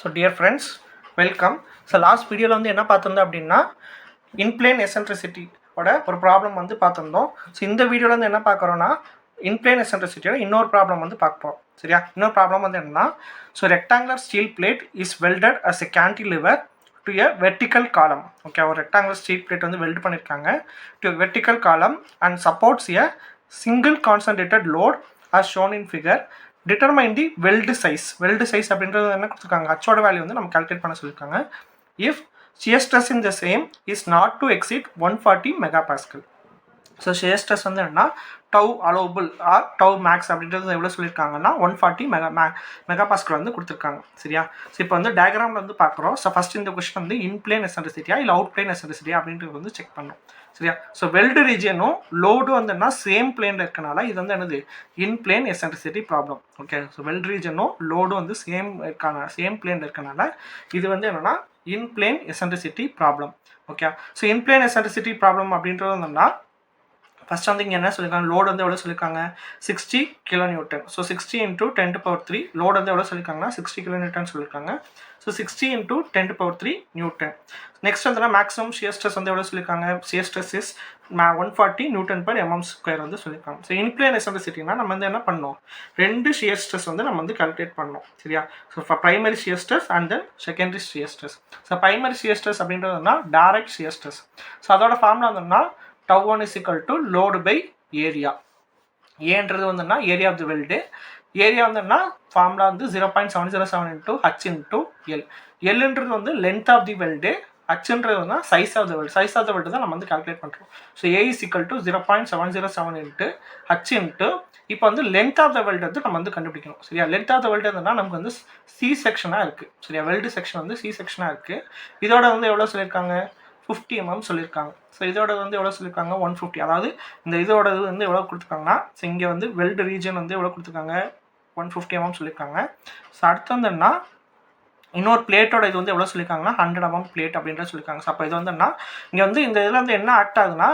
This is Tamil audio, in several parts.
So dear friends, welcome. So last வீடியோவில் வந்து என்ன பார்த்துருந்தோம் அப்படின்னா இன்பிளேன் எசன்ட்ரிசிட்டியோட ஒரு ப்ராப்ளம் வந்து பார்த்துருந்தோம். ஸோ இந்த வீடியோவில் வந்து என்ன பார்க்குறோன்னா இன்பிளேன் எசன்ட்ரிசிட்டியோட இன்னொரு ப்ராப்ளம் வந்து பார்ப்போம். சரியா? இன்னொரு ப்ராப்ளம் வந்து என்னன்னா, so rectangular steel plate is welded as a cantilever to a vertical column. Okay, ஒரு ரெக்டாங்குலர் ஸ்டீல் பிளேட் வந்து வெல்ட் பண்ணியிருக்காங்க to vertical column and supports a single concentrated load as shown in figure. Determine the weld size. Weld size அப்படின்றது என்ன கொடுத்துருக்காங்க, ஹச்சோட வேல்யூ வந்து நம்ம கால்குலேட் பண்ண சொல்லியிருக்காங்க. If shear stress in the same is not to exceed 140 megapascal. So shear stress வந்து என்னன்னா tau allowable or tau max அப்படின்றது எவ்வளோ சொல்லியிருக்காங்கன்னா 140 மெகாபாஸ்கல் வந்து கொடுத்துருக்காங்க. சரியா? ஸோ இப்போ வந்து டயக்ராமில் வந்து பார்க்குறோம். ஸோ ஃபஸ்ட் இந்த கொஸ்டின் வந்து இன்பிளேன் எசன்ட்ரிசிட்டியா இல்லை அவுட் பிளேன் எசன்ட்ரிசிட்டியா அப்படின்றது வந்து செக் பண்ணணும். சரியா? ஸோ வெல்டு ரீஜியனும் லோடு வந்துன்னா சேம் பிளேனில் இருக்கனால இது வந்து என்னது in plane eccentricity problem. Okay, so weld ரீஜனும் லோடு வந்து சேம் பிளேனில் இருக்கனால இது வந்து என்னென்னா in plane eccentricity problem. Okay, so in plane eccentricity problem அப்படின்றது வந்துன்னா ஃபஸ்ட் வந்து இங்கே என்ன சொல்லியிருக்காங்க, லோடு வந்து எவ்வளோ சொல்லியிருக்காங்க 60 kN. ஸோ 60 × 10⁻³ லோடு வந்து எவ்வளோ சொல்லியிருக்காங்கன்னா 60 kN சொல்லியிருக்காங்க. So 60 × 10⁻³ N. நெக்ஸ்ட் வந்து மேக்ஸிமம் ஷியர் ஸ்ட்ரெஸ் வந்து எவ்வளோ சொல்லியிருக்காங்க, ஷியர் ஸ்ட்ரெஸ் இஸ் 140 N/mm² வந்து சொல்லியிருக்காங்க. ஸோ இன்பிளேன் எசன்ட்ரிசிட்டினா நம்ம வந்து என்ன பண்ணோம், ரெண்டு ஷியர் ஸ்ட்ரெஸ் வந்து நம்ம வந்து கால்குலேட் பண்ணோம். சரியா? So primary shear stress and then secondary shear stress. So primary shear stress அப்படின்றதுனா டைரக்ட் ஷியர் ஸ்ட்ரெஸ். ஸோ அதோட ஃபார்முலா வந்தோம்னா τ1 = load by area. ஏன்றது வந்துன்னா area of the weld. Area வந்துன்னா ஃபார்முலா வந்து 0.707 × h × L. எல்ன்றது வந்து லென்த் ஆஃப் தி வெல்டு, ஹச்ன்றது வந்து size of the weld. Size of the weld தான் நம்ம வந்து கால்குலேட் பண்ணுறோம். ஸோ A = 0.707 × h × இப்போ வந்து லென்த் ஆஃப் த வெல்டு வந்து நம்ம வந்து கண்டுபிடிக்கணும். சரியா? லென்த் ஆஃப் த வெல்டு இருந்ததுன்னா நமக்கு வந்து சி செக்ஷனாக இருக்குது. சரியா? வெல்டு செக்ஷன் வந்து சி செக்ஷனாக இருக்குது. இதோட வந்து எவ்வளோ சொல்லியிருக்காங்க, 50 mm சொல்லியிருக்காங்க. ஸோ இதோட வந்து எவ்வளோ சொல்லியிருக்காங்க 150. அதாவது இந்த இதோட இது வந்து எவ்வளோ கொடுத்துருக்காங்கன்னா, ஸோ இங்கே வந்து வெல்டு ரீஜன் வந்து எவ்வளோ கொடுத்துருக்காங்க 150 mm சொல்லியிருக்காங்க. ஸோ அடுத்து வந்துன்னா இன்னொரு பிளேட்டோட இது வந்து எவ்வளோ சொல்லியிருக்காங்கன்னா 100 mm பிளேட் அப்படின்ற சொல்லியிருக்காங்க. ஸோ அப்போ இது வந்துன்னா இங்கே வந்து இந்த இதில் வந்து என்ன ஆக்ட் ஆகுதுன்னா,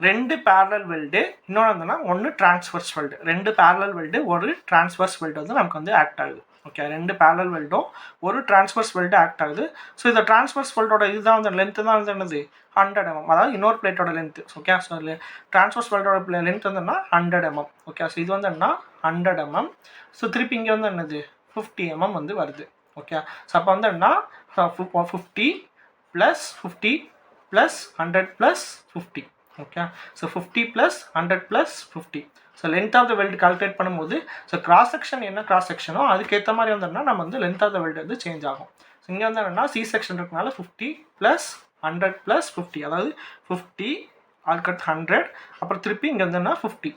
ரெண்டு பேரலல் வெல்டு, இன்னொன்று வந்துன்னா ஒன்று டிரான்ஸ்வர்ஸ் வெல்டு. ரெண்டு பேரலல் வெல்டு ஒரு டிரான்ஸ்வர்ஸ் வெல்டு வந்து நமக்கு வந்து ஆக்ட் ஆகுது. ஓகே, ரெண்டு பேரலல் வெல்டும் ஒரு டிரான்ஸ்வர்ஸ் வெல்டு ஆக்ட் ஆகுது. ஸோ இந்த டிரான்ஸ்வர்ஸ் வெல்டோட இதுதான் வந்து லென்த்து தான் வந்து என்னது 100 mm, அதாவது இன்னொரு பிளேட்டோட லென்த்து. ஓகே, ஸோ டிரான்ஸ்வர்ஸ் வெல்டோட லென்த் வந்து என்ன 100 mm. ஓகே, ஸோ இது வந்து என்ன 100 mm. ஸோ திருப்பி இங்கே வந்து என்னது 50 mm வந்து வருது. ஓகே, ஸோ அப்போ வந்து என்ன 50 + 50 + 100 + 50. Okay, so 50 + 100 + 50. So length of the weld calculate பண்ணும்போது ஸோ கிராஸ் செக்ஷன் என்ன கிராஸ் செக்ஷனோ அதுக்கேற்ற மாதிரி வந்தோம்னா நம்ம வந்து லென்த் ஆஃப் த வெல்டு வந்து சேஞ்ச் ஆகும். ஸோ இங்கே வந்து என்னென்னா சி செக்ஷன் இருக்கனால 50 + 100 + 50, அதாவது 50 அதுக்கடுத்து 100, அப்புறம் திருப்பி இங்கே வந்து என்ன 50.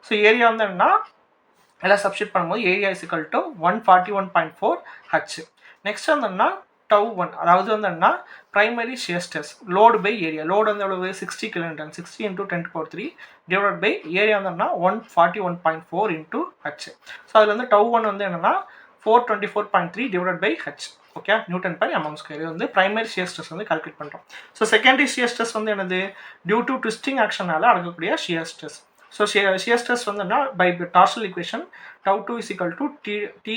ஸோ ஏரியா வந்து என்னன்னா எல்லாம் சப்ஸ்டிட் பண்ணும்போது ஏரியா = 141.4 H. நெக்ஸ்ட் வந்தோம்னா τ1, அதாவது வந்து என்ன primary shear stress load by area. Load வந்து எவ்வளவு 60 kN, 60 × 10⁻³ டிவைட் பை ஏரியா வந்தோம்னா 141.4 × H. ஸோ அதில் வந்து τ1 வந்து என்னன்னா 424.3 divide by H. Okay, N/mm². இது வந்து ப்ரைமரி ஷியர் ஸ்ட்ரெஸ் வந்து கால்குலேட் பண்ணுறோம். ஸோ செகண்டரி ஷியர் ஸ்ட்ரெஸ் வந்து என்னது டியூ டு ட்விஸ்டிங் ஆக்ஷனால நடக்கக்கூடிய shear stress. So shear stress வந்து என்ன by torsional equation τ2 = T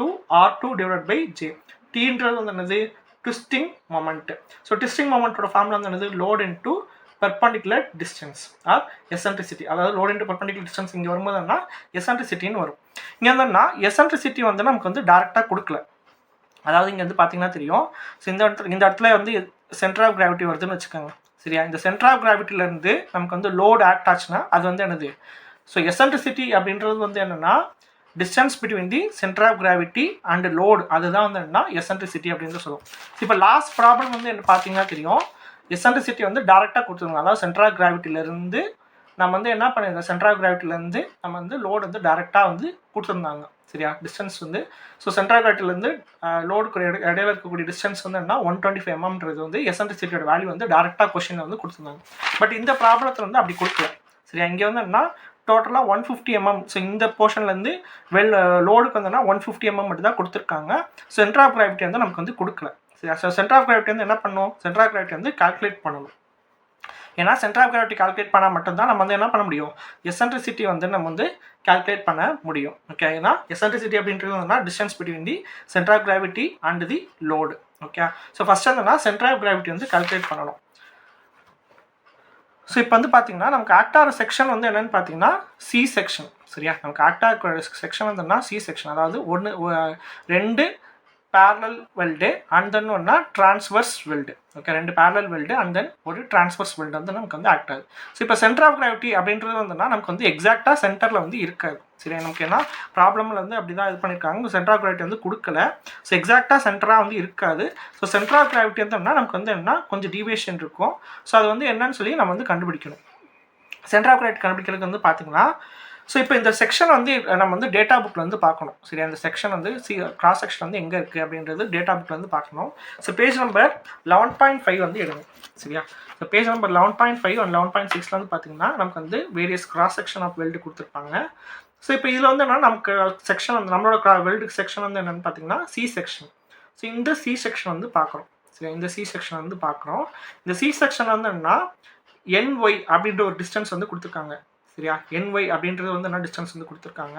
× R2 divide by J. டீன்றது வந்து என்னது ட்விஸ்டிங் மொமெண்ட். ஸோ ட்விஸ்டிங் மொமெண்ட்டோட ஃபார்முலா வந்து என்னது load into perpendicular distance or eccentricity. அதாவது லோட் இன்டூ பெர்பெண்டிகுலர் டிஸ்டன்ஸ் இங்கே வரும்போதுன்னா எசன்ட்ரிசிட்டின்னு வரும். இங்கே வந்துன்னா எசன்ட்ரிசிட்டி வந்து நமக்கு வந்து டேரெக்டாக கொடுக்கல. அதாவது இங்கே வந்து பார்த்தீங்கன்னா தெரியும். ஸோ இந்த இடத்துல வந்து சென்டர் ஆஃப் கிராவிட்டி வருதுன்னு வச்சுக்கோங்க. சரியா? இந்த சென்டர் ஆஃப் கிராவிட்டிலேருந்து நமக்கு வந்து லோடு ஆக்ட் ஆச்சுன்னா அது வந்து என்னது, ஸோ எசன்ட்ரிசிட்டி அப்படின்றது வந்து என்னென்னா distance between the centre of gravity and load, அதுதான் வந்து என்ன எசன்ட்ரிசிட்டி அப்படின்னு சொல்லுவோம். இப்போ லாஸ்ட் ப்ராப்ளம் வந்து என்ன பார்த்தீங்கன்னா தெரியும், எசன்ட்ரிசிட்டி வந்து டேரெக்டாக கொடுத்துருங்க. அதாவது சென்டர் ஆஃப் கிராவிட்டிலேருந்து நம்ம வந்து என்ன பண்ணிருக்கோம், சென்டர் ஆஃப் கிராவிட்டிலேருந்து நம்ம வந்து லோடு வந்து டேரெக்டாக வந்து கொடுத்துருந்தாங்க. சரியா? டிஸ்டன்ஸ் வந்து ஸோ சென்டர் ஆஃப் கிராவிட்டிலேருந்து லோடுக்கு இடையில இருக்கக்கூடிய டிஸ்டன்ஸ் வந்து என்ன 125 mmன்றது வந்து எசன்ட்ரிசிட்டியோட வேல்யூ வந்து டேரெக்டாக கொஸ்டினில் வந்து கொடுத்துருந்தாங்க. பட் இந்த ப்ராப்ளத்தில் வந்து அப்படி கொடுக்கல. சரியா? இங்கே வந்து என்ன டோட்டலாக 150 mm. ஸோ இந்த போர்ஷன்லேருந்து லோடுக்கு வந்தோன்னா 150 mm மட்டும் தான் கொடுத்துருக்காங்க. சென்டர் ஆஃப் கிராவிட்டி வந்து நமக்கு வந்து கொடுக்கல. சரியா? ஸோ சென்டர் ஆஃப் கிராவிட்டி வந்து என்ன பண்ணணும், சென்டர் ஆஃப் கிராவிட்டி வந்து கால்குலேட் பண்ணணும். ஏன்னா சென்டர் ஆஃப் கிராவிட்டி கால்குலேட் பண்ணால் மட்டும்தான் நம்ம வந்து என்ன பண்ண முடியும், எசன்ட்ரிசிட்டி வந்து நம்ம வந்து கால்குலேட் பண்ண முடியும். ஓகே, ஏன்னா எசன்ட்ரிசிட்டி அப்படின்றது வந்து distance between the centre of gravity and the load. Okay, so first என்னன்னா சென்டர் ஆஃப் கிராவிட்டி வந்து கால்குலேட் பண்ணணும். ஸோ இப்போ வந்து பார்த்தீங்கன்னா நமக்கு ஆக்டார் செக்ஷன் வந்து என்னென்னு பார்த்தீங்கன்னா சி செக்ஷன். சரியா, நமக்கு ஆக்டார் செக்ஷன் வந்துன்னா சி செக்ஷன், அதாவது 2 parallel weld and then ஒன்னா transverse weld. Okay, 2 parallel weld and then ஒரு transverse weld வந்து நமக்கு வந்து ஆக்ட் ஆகுது. ஸோ இப்போ சென்டர் ஆஃப் கிராவிட்டி அப்படின்றது வந்துன்னா நமக்கு வந்து எக்ஸாக்டாக சென்டரில் வந்து இருக்காது. சரி, நமக்கு ஏன்னா ப்ராப்ளமில் வந்து அப்படி தான் இது பண்ணியிருக்காங்க, சென்டர் ஆஃப் கிராவிட்டி வந்து கொடுக்கல. ஸோ எக்ஸாக்டாக சென்டராக வந்து இருக்காது. ஸோ சென்டர் ஆஃப் கிராவிட்டி வந்து நமக்கு வந்து என்ன கொஞ்சம் டீவியேஷன் இருக்கும். ஸோ அது வந்து என்னன்னு சொல்லி நம்ம வந்து கண்டுபிடிக்கணும். சென்டர் ஆஃப் கிராவிட்டி கண்டுபிடிக்கிறதுக்கு வந்து பார்த்தீங்கன்னா, ஸோ இப்போ இந்த செக்ஷன் வந்து நம்ம வந்து டேட்டா புக்கில் வந்து பார்க்கணும். சரியா, இந்த செக்ஷன் வந்து கிராஸ் செக்ஷன் வந்து எங்கே இருக்குது அப்படின்றது டேட்டா புக்கில் வந்து பார்க்கணும். ஸோ பேஜ் நம்பர் 11.5 வந்து எடுங்க. சரியா, ஸோ பேஜ் நம்பர் 11.5 அண்ட் 11.6 வந்து பார்த்தீங்கன்னா நமக்கு வந்து various cross section of weld கொடுத்துருப்பாங்க. ஸோ இப்போ இதில் வந்து என்னன்னா நமக்கு செக்ஷன் வந்து நம்மளோட வெல்டு செக்ஷன் வந்து என்னென்னு பார்த்தீங்கன்னா சி செக்ஷன். ஸோ இந்த சி செக்ஷன் வந்து பார்க்குறோம். சரி, இந்த சி செக்ஷன் வந்து பார்க்குறோம். இந்த சி செக்ஷன் வந்து என்னன்னா NY அப்படின்ற ஒரு டிஸ்டன்ஸ் வந்து கொடுத்துருக்காங்க. சரியா, NY அப்படின்றது வந்து என்ன டிஸ்டன்ஸ் வந்து கொடுத்துருக்காங்க.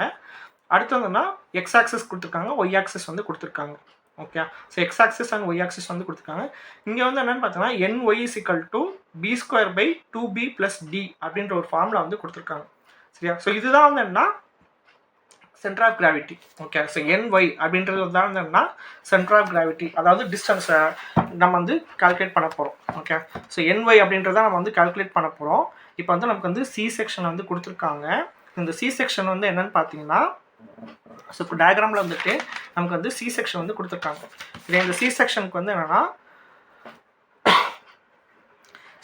அடுத்து வந்துன்னா எக்ஸ் ஆக்சிஸ் கொடுத்துருக்காங்க, ஒய் ஆக்சிஸ் வந்து கொடுத்துருக்காங்க. Okay, so X axis and Y axis வந்து கொடுத்துருக்காங்க. இங்கே வந்து என்னென்னு பார்த்தீங்கன்னா NY = B² / 2B + D அப்படின்ற ஒரு ஃபார்முலா வந்து கொடுத்துருக்காங்க. சரியா, ஸோ இதுதான் வந்து என்ன centre of gravity. Okay, so NY அப்படின்றது தான் வந்து என்ன சென்டர் ஆஃப் கிராவிட்டி, அதாவது டிஸ்டன்ஸை நம்ம வந்து கால்குலேட் பண்ண போகிறோம். ஓகே, ஸோ NY அப்படின்றத நம்ம வந்து கால்குலேட் பண்ண போகிறோம். இப்போ வந்து நமக்கு வந்து சி செக்ஷன் வந்து கொடுத்துருக்காங்க. இந்த சி செக்ஷன் வந்து என்னென்னு பார்த்தீங்கன்னா, ஸோ இப்போ டயக்ராமில் வந்துட்டு நமக்கு வந்து சி செக்ஷன் வந்து கொடுத்துருக்காங்க. இதே இந்த சி செக்ஷனுக்கு வந்து என்னென்னா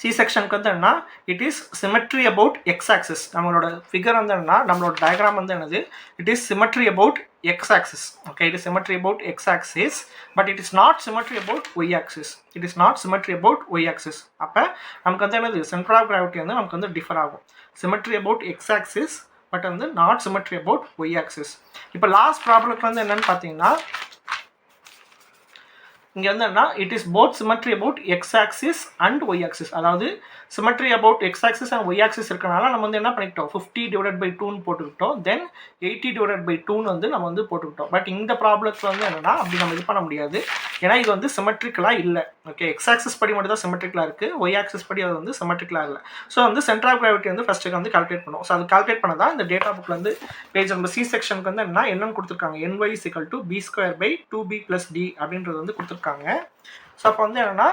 சி செக்ஷனுக்கு வந்து என்னன்னா it is symmetry about X axis. நம்மளோட ஃபிகர் வந்து என்னன்னா நம்மளோட டயக்ராம் வந்து என்னது, it is symmetry about X axis. Okay, it is symmetry about X axis, but it is not symmetry about Y axis. It is not symmetry about Y axis. அப்போ நமக்கு வந்து என்னது சென்டர் ஆஃப் கிராவிட்டி வந்து நமக்கு வந்து டிஃபர் ஆகும். Symmetry about X axis but வந்து not symmetry about Y axis. இப்போ லாஸ்ட் ப்ராப்ளத்துக்கு வந்து என்னென்னு பார்த்தீங்கன்னா இங்கே வந்து என்ன it is both symmetry about X axis and Y axis. அதாவது symmetry about X axis and Y axis இருக்கனால நம்ம வந்து என்ன பண்ணிக்கிட்டோம் 50/2 போட்டுக்கிட்டோம், தென் 80/2 வந்து நம்ம வந்து போட்டுக்கிட்டோம். பட் இந்த ப்ராப்ளத்தில் வந்து என்னன்னா அப்படி நம்ம இது பண்ண முடியாது, ஏன்னா இது வந்து சிமெட்ரிக்கலாக இல்லை. ஓகே, எக்ஸ் ஆக்சிஸ் படி மட்டும் தான் சிமெட்ரிக்கலாக இருக்குது, ஒய் ஆக்சிஸ் படி அது வந்து சிமெட்ரிக்கலாக இல்லை. ஸோ வந்து சென்டர் ஆஃப் கிராவிட்டி வந்து ஃபஸ்ட்டுக்கு வந்து கால்குலேட் பண்ணுவோம். ஸோ அது கால்குலேட் பண்ண தான் இந்த டேட்டா புக்கில் வந்து பேஜ் நம்பர் சி செக்ஷனுக்கு வந்து என்னன்னு கொடுத்துருக்காங்க, NY = B² / 2B + D அப்படின்றது வந்து கொடுத்துருக்காங்க. ஸோ அப்போ வந்து என்னன்னா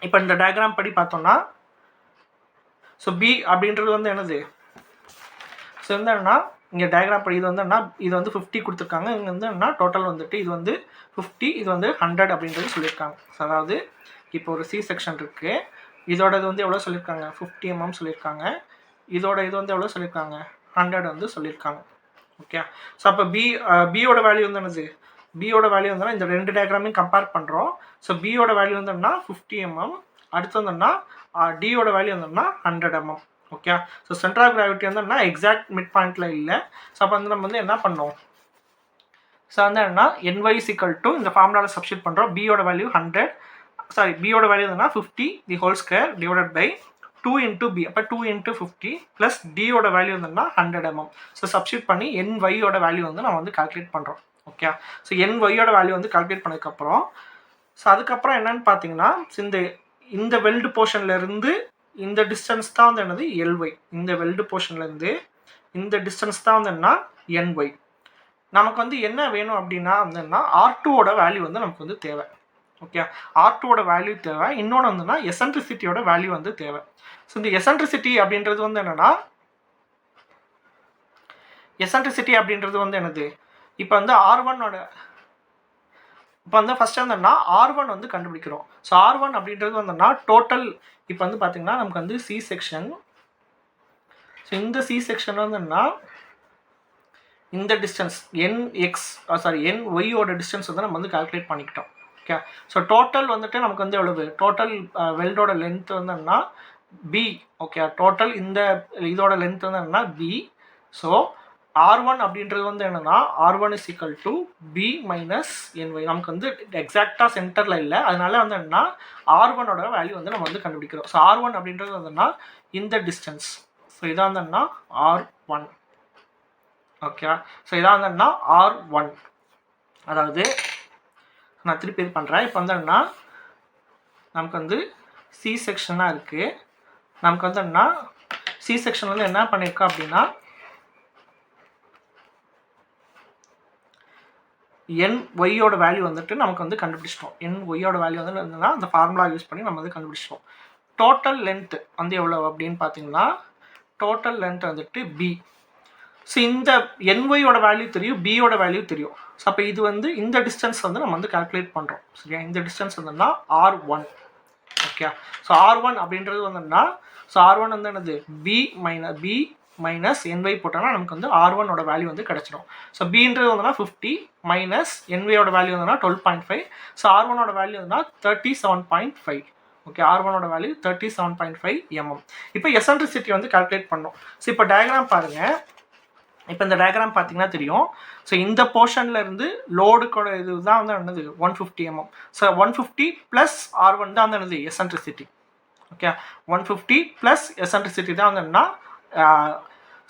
இப்போ இந்த டயக்ராம் படி பார்த்தோம்னா ஸோ B அப்படின்றது வந்து என்னது, ஸோ வந்து என்னன்னா இங்கே டயக்ராம் படி இது வந்து என்ன இது வந்து 50 கொடுத்துருக்காங்க. இங்கே வந்து என்ன டோட்டல் வந்துட்டு இது வந்து 50, இது வந்து 100 அப்படின்றது சொல்லியிருக்காங்க. ஸோ அதாவது இப்போ ஒரு சி செக்ஷன் இருக்குது, இதோட இது வந்து எவ்வளோ சொல்லியிருக்காங்க 50 mm சொல்லியிருக்காங்க, இதோட இது வந்து எவ்வளோ சொல்லியிருக்காங்க 100 வந்து சொல்லியிருக்காங்க. ஓகே, ஸோ அப்போ பியோட வேல்யூ வந்து என்னது, பியோட வேல்யூ வந்து இந்த ரெண்டு டயக்ராமையும் கம்பேர் பண்ணுறோம். ஸோ பியோட வேல்யூ வந்து 50 mm, அடுத்து வந்து டியோட வேல்யூ வந்து 100 mm. Okay, so centre of gravity வந்து எக்ஸாக்ட் மிட் பாயிண்டில் இல்லை. ஸோ அப்போ வந்து நம்ம வந்து என்ன பண்ணோம், ஸோ வந்து என்னன்னா NY = இந்த ஃபார்முலாவில் சப்ஸ்டியூட் பண்ணுறோம். பியோட வேல்யூ 100, சாரி பியோட வேல்யூ வந்து 50 the whole square divided by 2 × B, அப்போ 2 × 50 ப்ளஸ் டியோட வேல்யூ வந்து 100 mm. ஸோ சப்ஸ்டியூட் பண்ணி NYயோட வேல்யூ வந்து நம்ம வந்து கால்குலேட் பண்ணுறோம். ஓகே, ஸோ NYயோட வேல்யூ வந்து கால்குலேட் பண்ணதுக்கப்புறம் ஸோ அதுக்கப்புறம் என்னன்னு பார்த்தீங்கன்னா இந்த வெல்டு போர்ஷன்லேருந்து இந்த டிஸ்டன்ஸ் தான் வந்து என்னது LY. இந்த வெல்டு போர்ஷன்லேருந்து இந்த டிஸ்டன்ஸ் தான் வந்து என்ன NY. நமக்கு வந்து என்ன வேணும் அப்படின்னா வந்துன்னா R2ஓட வேல்யூ வந்து நமக்கு வந்து தேவை. ஓகே, R2ஓட வேல்யூ தேவை. இன்னொன்று வந்துன்னா எசன்ட்ரிசிட்டியோட வேல்யூ வந்து தேவை. ஸோ இந்த எசன்ட்ரிசிட்டி அப்படின்றது வந்து என்னன்னா என்னது இப்போ வந்து R1ஓட இப்போ வந்து ஃபஸ்ட்டு வந்துன்னா R1 வந்து கண்டுபிடிக்கிறோம். ஸோ R1 அப்படின்றது வந்துன்னா டோட்டல் இப்போ வந்து பார்த்தீங்கன்னா நமக்கு வந்து சி செக்ஷன். ஸோ இந்த சி செக்ஷன் வந்துன்னா இந்த டிஸ்டன்ஸ் NYயோட டிஸ்டன்ஸ் வந்து நம்ம வந்து கால்குலேட் பண்ணிக்கிட்டோம். ஓகே, ஸோ டோட்டல் வந்துட்டு நமக்கு வந்து எவ்வளவு டோட்டல் வெல்டோட லென்த் வந்து என்னன்னா B. ஓகே, டோட்டல் இந்த இதோட லென்த் வந்து என்னன்னா B. ஸோ R1 அப்படின்றது வந்து என்னன்னா R1 is equal to B minus NY. நமக்கு வந்து எக்ஸாக்டாக சென்டரில் இல்லை, அதனால வந்து என்னன்னா R1ஓட வேல்யூ வந்து நம்ம வந்து கண்டுபிடிக்கிறோம். ஸோ R1 அப்படின்றது வந்துன்னா இந்த டிஸ்டன்ஸ். ஸோ இதான் வந்து என்னன்னா R1. ஓகே, ஸோ இதான் வந்து என்னன்னா R1. அதாவது நான் திருப்பி இது பண்ணுறேன். இப்போ வந்து என்னன்னா நமக்கு வந்து சி செக்ஷனாக இருக்குது. நமக்கு வந்து என்னன்னா சி செக்ஷன் வந்து என்ன பண்ணியிருக்கோம் அப்படின்னா NYயோட வேல்யூ வந்துட்டு நமக்கு வந்து கண்டுபிடிச்சிட்டோம். NYயோட வேல்யூ வந்து என்னன்னா அந்த ஃபார்முலா யூஸ் பண்ணி நம்ம வந்து கண்டுபிடிச்சிட்டோம். டோட்டல் லென்த் வந்து எவ்வளோ அப்படின்னு பார்த்தீங்கன்னா டோட்டல் லென்த் வந்துட்டு B. ஸோ இந்த NYயோட வேல்யூ தெரியும், பியோட வேல்யூ தெரியும். ஸோ அப்போ இது வந்து இந்த டிஸ்டன்ஸ் வந்து நம்ம வந்து கால்குலேட் பண்ணுறோம். சரியா, இந்த டிஸ்டன்ஸ் வந்துன்னா R1. ஓகே, ஸோ R1 அப்படின்றது வந்துன்னா ஸோ R1 வந்து என்னது B மைனஸ் NY போட்டோம்னா நமக்கு வந்து R1ஓட வேல்யூ வந்து கிடச்சிடும். ஸோ Bன்றது வந்துன்னா 50 மைனஸ் NYயோட வேல்யூ வந்துன்னா 12.5. ஸோ R1ஓட வேல்யூ வந்துன்னா 37.5. ஓகே, R1ஓட வேல்யூ 37.5 mm. இப்போ எசன்ட்ரிசிட்டி வந்து கால்குலேட் பண்ணோம். ஸோ இப்போ டயக்ராம் பாருங்கள். இப்போ இந்த டயக்ராம் பார்த்தீங்கன்னா தெரியும். ஸோ இந்த போர்ஷனில் இருந்து லோடுக்கோட இது தான் வந்து என்னது 150 mm. ஸோ 150 ப்ளஸ் R1 தான் வந்து என்னது எசன்ட்ரிசிட்டி. ஓகே, 150 ப்ளஸ் எசன்ட்ரிசிட்டி தான் வந்து என்னன்னா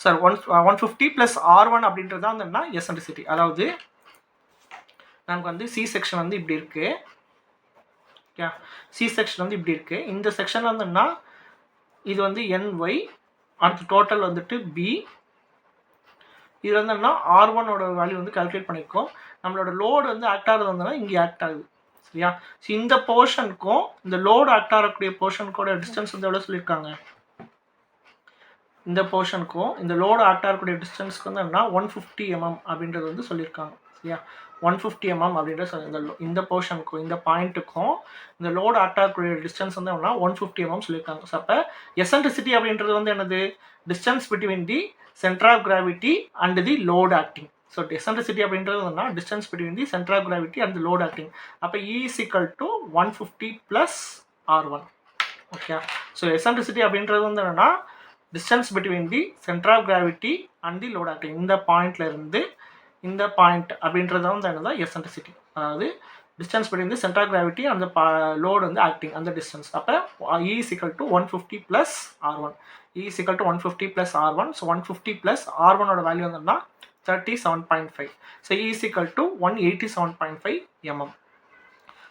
சார் 150 ப்ளஸ் R1 அப்படின்றது தான் வந்து என்ன எசன்ட்ரிசிட்டி. அதாவது நமக்கு வந்து சி செக்ஷன் வந்து இப்படி இருக்குது. ஓகே, சி செக்ஷன் வந்து இப்படி இருக்குது. இந்த செக்ஷன் வந்து என்ன இது வந்து NY, அடுத்து டோட்டல் வந்துட்டு B. இது வந்து என்ன R1ஓட வேல்யூ வந்து கால்குலேட் பண்ணியிருக்கோம். நம்மளோட லோடு வந்து ஆக்ட் ஆகிறது வந்துன்னா இங்கே ஆக்ட் ஆகுது. சரியா, ஸோ இந்த போர்ஷனுக்கும் இந்த லோடு ஆக்ட் ஆகக்கூடிய போர்ஷனுக்கோட டிஸ்டன்ஸ் வந்து எவ்வளோ சொல்லியிருக்காங்க. இந்த போர்ஷனுக்கும் இந்த லோடு ஆக்ட் ஆகக்கூடிய டிஸ்டன்ஸ்க்கு வந்து என்ன 150 mm அப்படின்றது வந்து சொல்லியிருக்காங்க. சரியா, 150 mm அப்படின்றது இந்த போர்ஷனுக்கும் இந்த பாயிண்ட்டுக்கும் இந்த லோடு ஆக்ட் ஆகக்கூடிய டிஸ்டன்ஸ் வந்து என்ன 150 mm சொல்லியிருக்காங்க. ஸோ அப்போ எசன்ட்ரிசிட்டி அப்படின்றது வந்து என்னது distance between the centre of gravity and the load acting. So eccentricity அப்படின்றது வந்து distance between the centre of gravity and the load acting. அப்போ E is equal to 150 plus R1. Okay, so eccentricity அப்படின்றது வந்து என்னன்னா distance between the centre of gravity and the load acting. இந்த பாயிண்ட்ல இருந்து இந்த பாயிண்ட் அப்படின்றது வந்து என்னதான் எசன்ட்ரிசிட்டி. அதாவது distance between the centre of gravity அந்த லோடு வந்து ஆக்டிங் அந்த டிஸ்டன்ஸ். அப்போ E is equal to 150 plus R1. E is equal to 150 plus R1. So 150 plus R1ஓட வேல்யூ வந்துன்னா 37.5. So E is equal to 187.5 mm.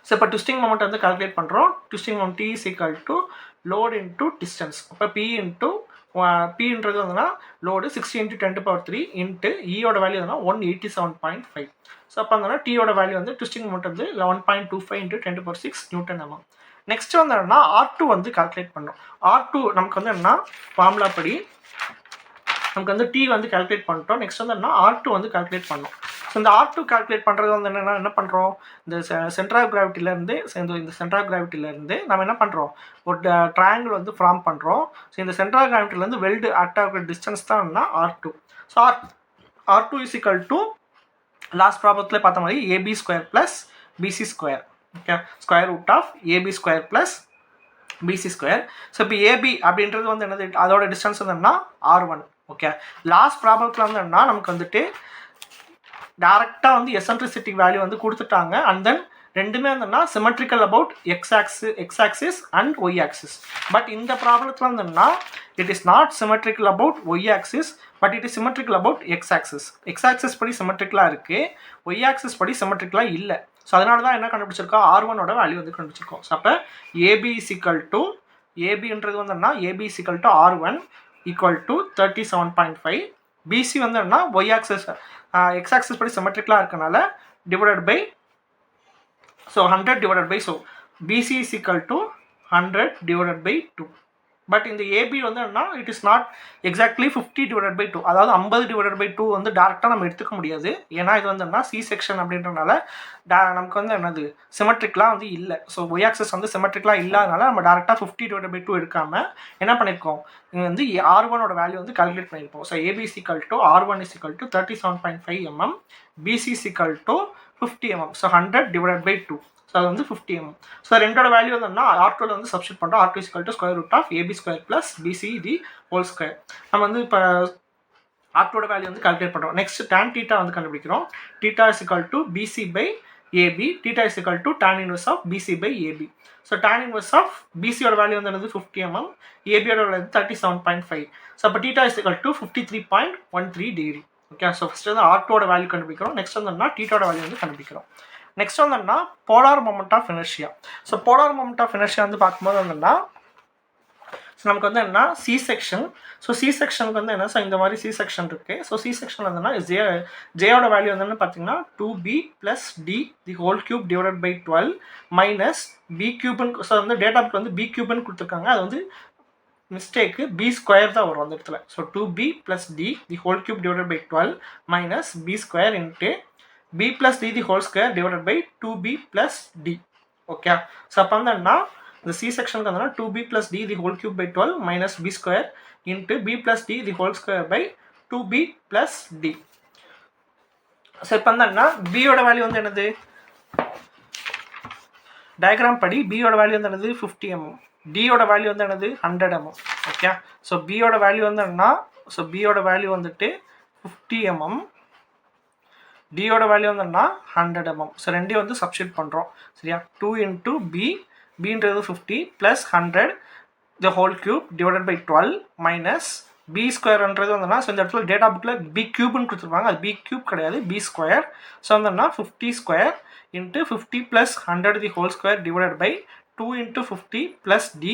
So இப்போ ட்விஸ்டிங் மொமெண்ட் வந்து கால்குலேட் பண்ணுறோம். Twisting moment T is equal to load into distance. அப்போ Pன்றது வந்துன்னா லோடு 60 × 10⁻³ இன்ட்டு ஈயோட வேல்யூ வந்துன்னா 187.5. ஸோ அப்போ வந்துன்னா டீயோட வேல்யூ வந்து ட்விஸ்டிங் மொமெண்ட் வந்து 11.25 × 10⁻6 Newton mm. நெக்ஸ்ட் வந்து என்னன்னா R2 வந்து கால்குலேட் பண்ணோம். R2 நமக்கு வந்து என்னன்னா ஃபார்முலா படி நமக்கு வந்து T வந்து கால்குலேட் பண்ணிட்டோம். நெக்ஸ்ட் வந்து என்ன R2 வந்து கால்குலேட் பண்ணோம். ஸோ இந்த R2 கால்குலேட் பண்ணுறது வந்து என்னென்னா என்ன பண்ணுறோம், இந்த சென்டர் ஆஃப் கிராவிட்டிலேருந்து இந்த சென்டர் ஆஃப் கிராவிட்டிலேருந்து நம்ம என்ன பண்ணுறோம் ஒரு ட்ரையாங்கிள் வந்து ஃபார்ம் பண்ணுறோம். ஸோ இந்த சென்டர் ஆஃப் கிராவிட்டிலேருந்து வெல்டு ஆக்ட் ஆகிற டிஸ்டன்ஸ் தான் R2. ஸோ R2 is equal to last ப்ராப்ளத்தில் பார்த்த மாதிரி AB² plus BC². Okay, square root of AB² plus BC². So இப்போ AB அப்படின்றது வந்து என்னது அதோட டிஸ்டன்ஸ் வந்து என்னன்னா R1. ஓகே, லாஸ்ட் ப்ராப்ளத்தில் வந்து என்னன்னா நமக்கு வந்துட்டு டேரெக்டாக வந்து எசன்ட்ரிசிட்டி வேல்யூ வந்து கொடுத்துட்டாங்க. அண்ட் தென் ரெண்டுமே வந்துன்னா symmetrical about X axis and Y axis. But இந்த ப்ராப்ளத்தில் வந்துன்னா it is not symmetrical about Y axis, but it is symmetrical about X axis. X axis படி சிமெட்ரிக்கலாக இருக்குது, ஒய் ஆக்சிஸ் படி சிமெட்ரிக்கலாக இல்லை. ஸோ அதனால தான் என்ன கண்டுபிடிச்சிருக்கோம் R1ஓட வேல்யூ வந்து கண்டுபிடிச்சிருக்கோம். ஸோ அப்போ AB is equal to ABன்றது வந்துன்னா AB is equal to R1 equal to 37.5. BC வந்து என்ன ஒய் ஆக்சிஸ் எக்ஸ் ஆக்சிஸ் படி சிமெட்ரிக்கலாக இருக்கனால divided by so 100 divided by so BC is equal to 100 divided by 2. But இந்த AB வந்து என்னன்னா it is not exactly 50 divided by 2. அதாவது 50 டிவைடட் பை 2 வந்து டேரெக்டாக நம்ம எடுத்துக்க முடியாது. ஏன்னா இது வந்து என்ன சி செக்ஷன் அப்படின்றனால நமக்கு வந்து என்னது சிமெட்ரிக்கலாக வந்து இல்லை. ஸோ ஒய் ஆக்சிஸ் வந்து சிமெட்ரிக்கலாக இல்லாதனால நம்ம டேரெக்டாக 50 டிவைடட் பை 2 எடுக்காமல் என்ன பண்ணியிருக்கோம், இங்கே வந்து R1ஓட வேல்யூ வந்து கால்குலேட் பண்ணியிருப்போம். So AB is equal to R1 is equal to 37.5 mm, BC is equal to 50 mm. So 100 divided by 2. So அது வந்து 50 mm. ஸோ ரெண்டோட வேல்யூ வந்து R2ல வந்து சப்ஸ்டிட் பண்ணுறோம். R2 is equal to square root of AB² plus BC the whole square. நம்ம வந்து இப்போ R2 வேல்யூ வந்து கால்குலேட் பண்ணுறோம். நெக்ஸ்ட் tan θ வந்து கண்டுபிடிக்கிறோம். θ is equal to BC by AB. θ is equal to tan inverse of BC by AB. So tan inverse of BC ஓட வேல்யூ வந்து என்னது 50 mm, AB ஓட வேல்யூ 37.5. ஸோ அப்போ θ is equal to 53.13 degree. Okay, so first வந்து R2 ஓட வேல்யூ கண்டுபிடிக்கிறோம். நெக்ஸ்ட் வந்து θ ஓட வேல்யூ வந்து கண்டுபிடிக்கிறோம். நெக்ஸ்ட் வந்து polar moment of inertia. So polar moment of inertia வந்து பார்க்கும்போது வந்து ஸோ நமக்கு வந்து என்ன சி செக்ஷன். ஸோ சி செக்ஷனுக்கு வந்து என்ன, ஸோ இந்த மாதிரி சி செக்ஷன் இருக்குது. ஸோ சி செக்ஷன் வந்துன்னா ஜேயோட வேல்யூ வந்து பார்த்தீங்கன்னா 2b + d the whole cube divided by 12 minus b கியூப்னு. ஸோ வந்து டேட்டா புக் வந்து பி கியூப்னு கொடுத்துருக்காங்க. அது வந்து மிஸ்டேக்கு பி ஸ்கொயர் தான் வரும் அந்த இடத்துல. So 2b + d the whole cube divided by 12 minus b square into b + d the whole square divided by 2b + d. Okay, so அப்போ வந்து என்ன இந்த சி செக்ஷனுக்கு வந்து 2b + d the whole cube by 12 minus b square into b + d the whole square by 2b + d. So இப்போ வந்து என்ன பியோட வேல்யூ வந்து என்னது, டயக்ராம் படி பியோட வேல்யூ வந்து என்னது 50 mm, டியோட வேல்யூ வந்து என்னது 100 mm. ஓகே, ஸோ பியோட வேல்யூ வந்து என்ன, ஸோ பியோட வேல்யூ வந்துட்டு 50 mm, டியோட வேல்யூ வந்து என்ன 100 mm. ஸோ ரெண்டையும் வந்து சப்ஸ்டிட் பண்ணுறோம். சரியா, 2 × b, bன்றது 50 + 100 the whole cube divided by 12 minus b ஸ்கொயர்ன்றது வந்துன்னா, ஸோ இந்த இடத்துல டேட்டா புக்கில் பி கியூப்னு கொடுத்துருப்பாங்க. அது பி கியூப் கிடையாது, பி ஸ்கொயர். ஸோ வந்துன்னா 50 square into 50 + 100 the whole square divided by 2 × 50 + d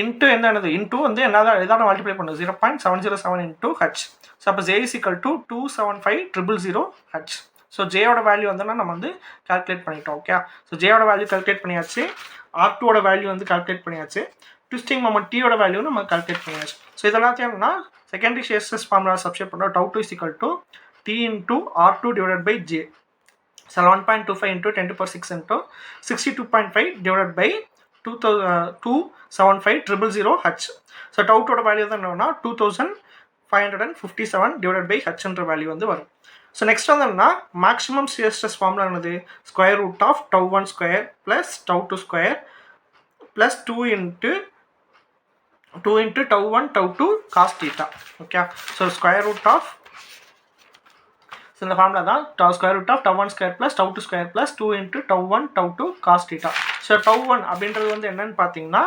into என்னது இன்ட்டு வந்து எதாவது மல்டிப்ளை பண்ணும் 0.707 இன்ட்டு h. ஸோ அப்போ j is equal to 275,000 h. So ஜேயோட வேல்யூ வந்து நம்ம வந்து கால்குலேட் பண்ணிட்டோம். ஓகே, ஸோ ஜேயோட வேல்யூ கால்குலேட் பண்ணியாச்சு, R2ஓட வேல்யூ வந்து கால்குலேட் பண்ணியாச்சு, ட்விஸ்டிங் மொமெண்ட் T-யோட வேல்யூ நம்ம கால்குலேட் பண்ணியாச்சு. ஸோ இதெல்லாத்தையும் என்னன்னா secondary shear stress formula substitute பண்ணுறோம். τ2 is equal to T × R2 divided by J. So 11.25 × 10⁶ into 62.5 divided by 275,000 h. So τ2ஓட வேல்யூ தான் என்னன்னா 2557 divided by hன்ற வேல்யூ வந்து வரும். ஸோ நெக்ஸ்ட் வந்து என்னன்னா மேக்ஸிமம் ஷியர் ஸ்ட்ரெஸ் ஃபார்முலா என்னது, √of τ1² + τ2² + 2 × τ1 τ2 cos θ. Okay, so √of, so இந்த ஃபார்முலா தான் √of τ1² + τ2² + 2 × τ1 τ2 cos θ. ஸோ τ1 அப்படின்றது வந்து என்னன்னு பார்த்தீங்கன்னா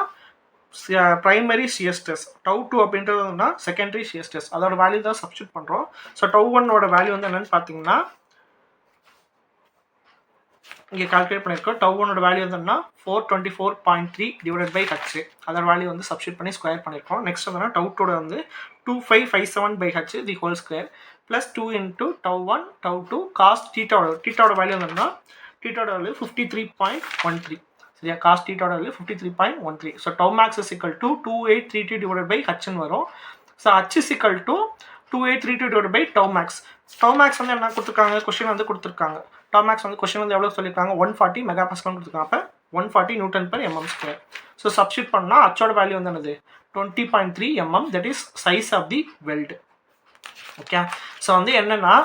பிரைமரி ஷியர் ஸ்ட்ரெஸ், τ2 அப்படின்றது வந்து செகண்டரி ஷியர் ஸ்ட்ரெஸ். அதோட வேல்யூ தான் சப்ஸ்டிட் பண்ணுறோம். ஸோ τ1ஓட வேல்யூ வந்து என்னன்னு பார்த்தீங்கன்னா இங்கே கால்குலேட் பண்ணியிருக்கோம். τ1ஓட வேல்யூ வந்து 424.3 டிவைடட் பை h. அதோட வேல்யூ வந்து சப்ஸ்டிட் பண்ணி ஸ்கொயர் பண்ணியிருக்கோம். நெக்ஸ்ட் வந்து τ2ஓட வந்து 2557/h the whole square plus 2 × τ1 τ2 cos θோட வேல்யூ வந்து θோட வேல்யூ 53.13. சரியா, cos θோட value 53.13. So τmax is equal to 2832 divided by h வரும். So h is equal to 2832 divided by τmax. τmax வந்து என்ன கொடுத்துருக்காங்க, கொஸ்டின் வந்து கொடுத்துருக்காங்க. τmax வந்து கொஸ்டின் வந்து எவ்வளோ சொல்லியிருக்காங்க, 140 MPa கொடுத்துருக்காங்க. அப்போ 140 Nm/mm². ஸோ சப்ஸ்டிட் பண்ணால் ஹச்சோட வேல்யூ வந்து என்னது 20.3 mm, that is size of the weld. Okay, so வந்து என்னென்னா,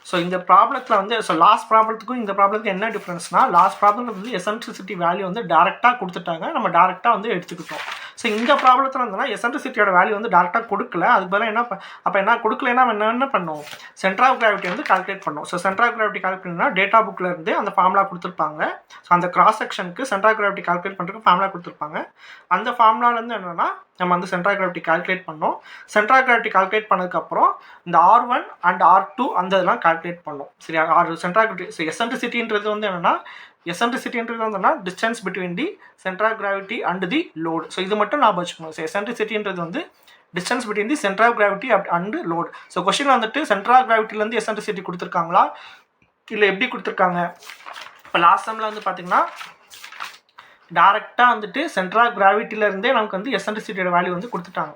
ஸோ இந்த ப்ராப்ளத்தில் வந்து ஸோ லாஸ்ட் ப்ராப்ளத்துக்கும் இந்த ப்ராப்ளத்துக்கு என்ன டிஃப்ரென்ஸ்னா, லாஸ்ட் ப்ராப்ளத்தில் வந்து எசன்ட்ரிசிட்டி வேல்யூ வந்து டேரெக்டாக கொடுத்துட்டாங்க, நம்ம டேரெக்டாக வந்து எடுத்துக்கிட்டோம். ஸோ இந்த ப்ராப்ளத்தில் இருந்தோம்னா எசன்ட்ரிசிட்டியோட வேல்யூ வந்து டேரெக்டாக கொடுக்கல. அதுக்கு பதிலாக என்ன அப்போ என்ன கொடுக்கலன்னா என்ன பண்ணுவோம், சென்டர் ஆஃப் கிராவிட்டி வந்து கால்குலேட் பண்ணோம். So centre of gravity calculate பண்ணால் டேட்டா புக்கில் இருந்து அந்த ஃபார்முலா கொடுத்துருப்பாங்க. ஸோ அந்த கிராஸ் செக்ஷனுக்கு சென்டர் ஆஃப் கிராவிட்டி கால்குலேட் பண்ணுறதுக்கு ஃபார்முலா கொடுத்துருப்பாங்க. அந்த ஃபார்முலாலேருந்து என்னென்னா நம்ம வந்து சென்டர் ஆஃப் கிராவிட்டி கால்குலேட் பண்ணோம். சென்டர் ஆஃப் கிராவிட்டி கால்குலேட் பண்ணதுக்கப்புறம் இந்த R1 அண்ட் R2 அந்த இதெல்லாம் கால்குலேட் பண்ணோம். சரியா, சென்டர் ஆஃப் கிராவிட்டி எசன்ட்ரிசிட்டின்றது வந்து என்னென்னா, எசன்ட்ரிசிட்டின்றது வந்து distance between the centre of gravity and the load. So இது மட்டும் ஞாபகம் வச்சுக்கணும். ஸோ எசன்ட்ரிசிட்டின்றது வந்து distance between the centre of gravity and load. So question வந்துட்டு சென்டர் ஆஃப் கிராவிட்டிலேருந்து எசன்ட்ரிசிட்டி கொடுத்துருக்காங்களா இல்லை எப்படி கொடுத்துருக்காங்க. இப்போ லாஸ்ட் டைமில் வந்து பார்த்தீங்கன்னா டேரெக்டாக வந்துட்டு சென்டர் ஆஃப் கிராவிட்டியிலேருந்தே நமக்கு வந்து எசன்ட்ரிசிட்டியோட வேல்யூ வந்து கொடுத்துட்டாங்க.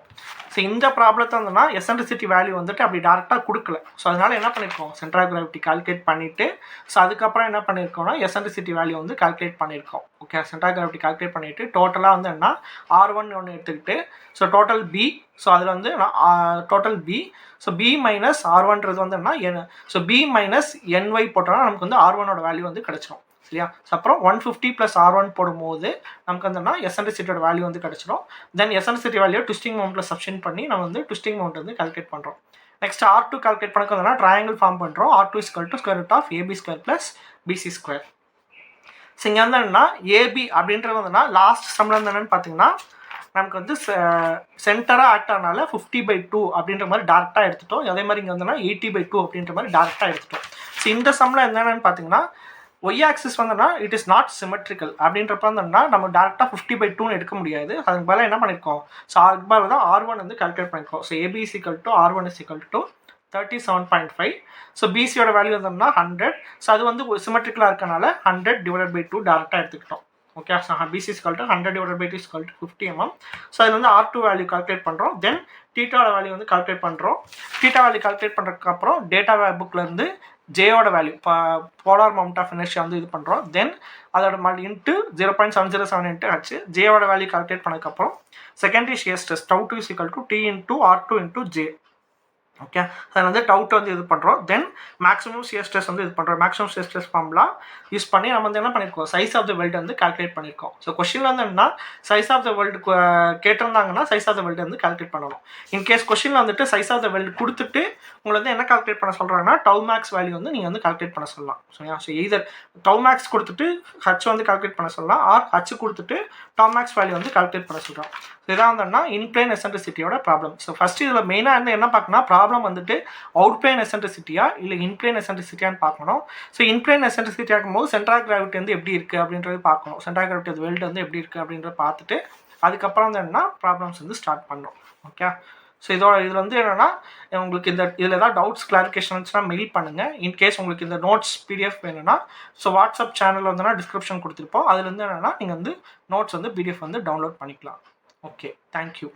ஸோ இந்த ப்ராப்ளத்தை வந்துன்னா எசன்ட்ரிசிட்டி வேல்யூ வந்துட்டு அப்படி டேரெக்டாக கொடுக்கல. ஸோ அதனால் என்ன பண்ணியிருக்கோம், சென்டர் ஆஃப் கிராவிட்டி கால்குலேட் பண்ணிவிட்டு ஸோ அதுக்கப்புறம் என்ன பண்ணியிருக்கோம்னா எசன்ட்ரிசிட்டி வேல்யூ வந்து கால்குலேட் பண்ணியிருக்கோம். Okay, centre of gravity calculate பண்ணிவிட்டு டோட்டலாக வந்து என்ன R1 ஒன்று எடுத்துக்கிட்டு ஸோ டோட்டல் B. ஸோ அதில் வந்து டோட்டல் B. ஸோ B - R1ன்றது வந்து என்ன ஸோ B - NY போட்டோம்னா நமக்கு வந்து R1ஓட வேல்யூ வந்து கிடச்சிடும். சரியா? அப்புறம் 150 + R1 போடும்போது நமக்கு வந்து எசன்ட்ரிசிட்டியோட வேல்யூ வந்து கிடச்சிடும். தென் எசன்ட்ரிசிட்டி வேல்யூ ட்விஸ்டிங் மவுண்ட்டில் சப்ஸ்டின் பண்ணி நம்ம வந்து ட்விஸ்டிங் மவுண்ட் வந்து கால்குலேட் பண்ணுறோம். நெக்ஸ்ட் R2 கால்குலேட் பண்ணக்கு வந்து ட்ரையாங்கிள் ஃபார்ம் பண்ணுறோம். R2 = √AB² + BC². ஸோ இங்கே வந்து என்னன்னா ஏபி அப்படின்றது வந்துன்னா லாஸ்ட் சம்மில் வந்து என்னென்னு பார்த்தீங்கன்னா நமக்கு வந்து சென்டராக ஆக்ட் ஆனால 50/2 அப்படின்ற மாதிரி டேரெக்டாக எடுத்துட்டோம். அதே மாதிரி இங்கே வந்துன்னா 80/2 அப்படின்ற மாதிரி டேரெக்டாக எடுத்துட்டோம். ஸோ இந்த சம்மில் என்னென்னு பார்த்தீங்கன்னா ஒய் ஆக்சிஸ் வந்துன்னா இட் இஸ் நாட் சிமெட்ரிக்கல் அப்படின்றப்ப வந்துன்னா நம்ம டேரெக்டாக 50/2 எடுக்க முடியாது. அதுக்கு பதிலாக என்ன பண்ணியிருக்கோம்? ஸோ அதுக்கு பதிலாக தான் R1 வந்து கால்குலேட் பண்ணியிருக்கோம். So AB = R1 = 37.5. ஸோ பிசியோட வேல்யூ வந்தோம்னா 100. ஸோ அது வந்து சிமெட்ரிக்கலாக இருக்கனால 100/2 டேரெக்டாக எடுத்துக்கிட்டோம். Okay, so BC = 100/2 = 50 mm. So அதில் வந்து R2 வேல்யூ கால்குலேட் பண்ணுறோம். தென் தீட்டாவோட வேல்யூ வந்து கால்குலேட் பண்ணுறோம். தீட்டா வேல்யூ கால்குலேட் பண்ணுறதுக்கப்புறம் டேட்டா புக்லேருந்து ஜேயோட value polar moment of inertia வந்து இது பண்ணுறோம். தென் அதோட இன்ட்டு 0.707 ஆச்சு. ஜேயோட வேல்யூ கால்குலேட் பண்ணதுக்கப்புறம் secondary shear stress Τ2 = T × R2 × J. Okay, அதில் வந்து டவுட் வந்து இது பண்ணுறோம். தென் மேக்ஸிமம் ஷியர் ஸ்ட்ரெஸ் வந்து இது பண்ணுறோம். Maximum shear stress formula use பண்ணி நம்ம வந்து என்ன பண்ணியிருக்கோம்? சைஸ் ஆஃப் த வெல்ட் வந்து கால்குலேட் பண்ணியிருக்கோம். ஸோ கொஸ்டினில் வந்து என்னன்னா சைஸ் ஆஃப் த வெல்ட் கேட்டிருந்தாங்கன்னா சைஸ் ஆஃப் த வெல்ட் வந்து கால்குலேட் பண்ணணும். இன்கேஸ் கொஸ்டினில் வந்துட்டு சைஸ் ஆஃப் த வெல்ட் கொடுத்துட்டு உங்களை வந்து என்ன கால்குலேட் பண்ண சொல்கிறாங்கன்னா Τmax வேல்யூ வந்து நீங்கள் வந்து கால்குலேட் பண்ண சொல்லலாம். சரியா? ஸோ எய்தர் Τmax கொடுத்துட்டு H வந்து கால்குலேட் பண்ண சொல்லலாம், ஆர் H கொடுத்துட்டு Τmax வேல்யூ வந்து கால்குலேட் பண்ண சொல்கிறோம். ஸோ இதான் வந்துன்னா இன்பிளேன் எசன்ட்ரிசிட்டியோட ப்ராப்ளம். ஸோ ஃபஸ்ட்டு இதில் மெயினாக வந்து என்ன பார்க்கணும், ப்ராப்ளம் வந்துட்டு அவுட் பிளேன் எசன்ட்ரிசிட்டியா இல்லை இன்பிளேன் எசன்ட்ரிசிட்டியான்னு பார்க்கணும். ஸோ இன்பிளேன் எசன்ட்ரிசிட்டி ஆகும்போது சென்ட்ரல் ஆஃப் கிராவிட்டி வந்து எப்படி இருக்குது அப்படின்றது பார்க்கணும். சென்ட்ரல் ஆஃப் கிராவிட்டி வெல்ட் வந்து எப்படி இருக்குது அப்படின்றத பார்த்துட்டு அதுக்கப்புறம் வந்து என்னன்னா ப்ராப்ளம்ஸ் வந்து ஸ்டார்ட் பண்ணணும். ஓகே, ஸோ இதில் வந்து என்னென்னா உங்களுக்கு இதில் ஏதாவது டவுட்ஸ் கிளாரிஃபிகேஷன் இருந்துச்சுன்னா மெயில் பண்ணுங்கள். இன்கேஸ் உங்களுக்கு இந்த நோட்ஸ் PDF வேணும்னா ஸோ வாட்ஸ்அப் சேனல் வந்துன்னா டிஸ்கிரிப்ஷன் கொடுத்துருப்போம். அதுலேருந்து என்னென்னா நீங்கள் வந்து நோட்ஸ் வந்து PDF வந்து டவுன்லோட் பண்ணிக்கலாம். Okay, thank you.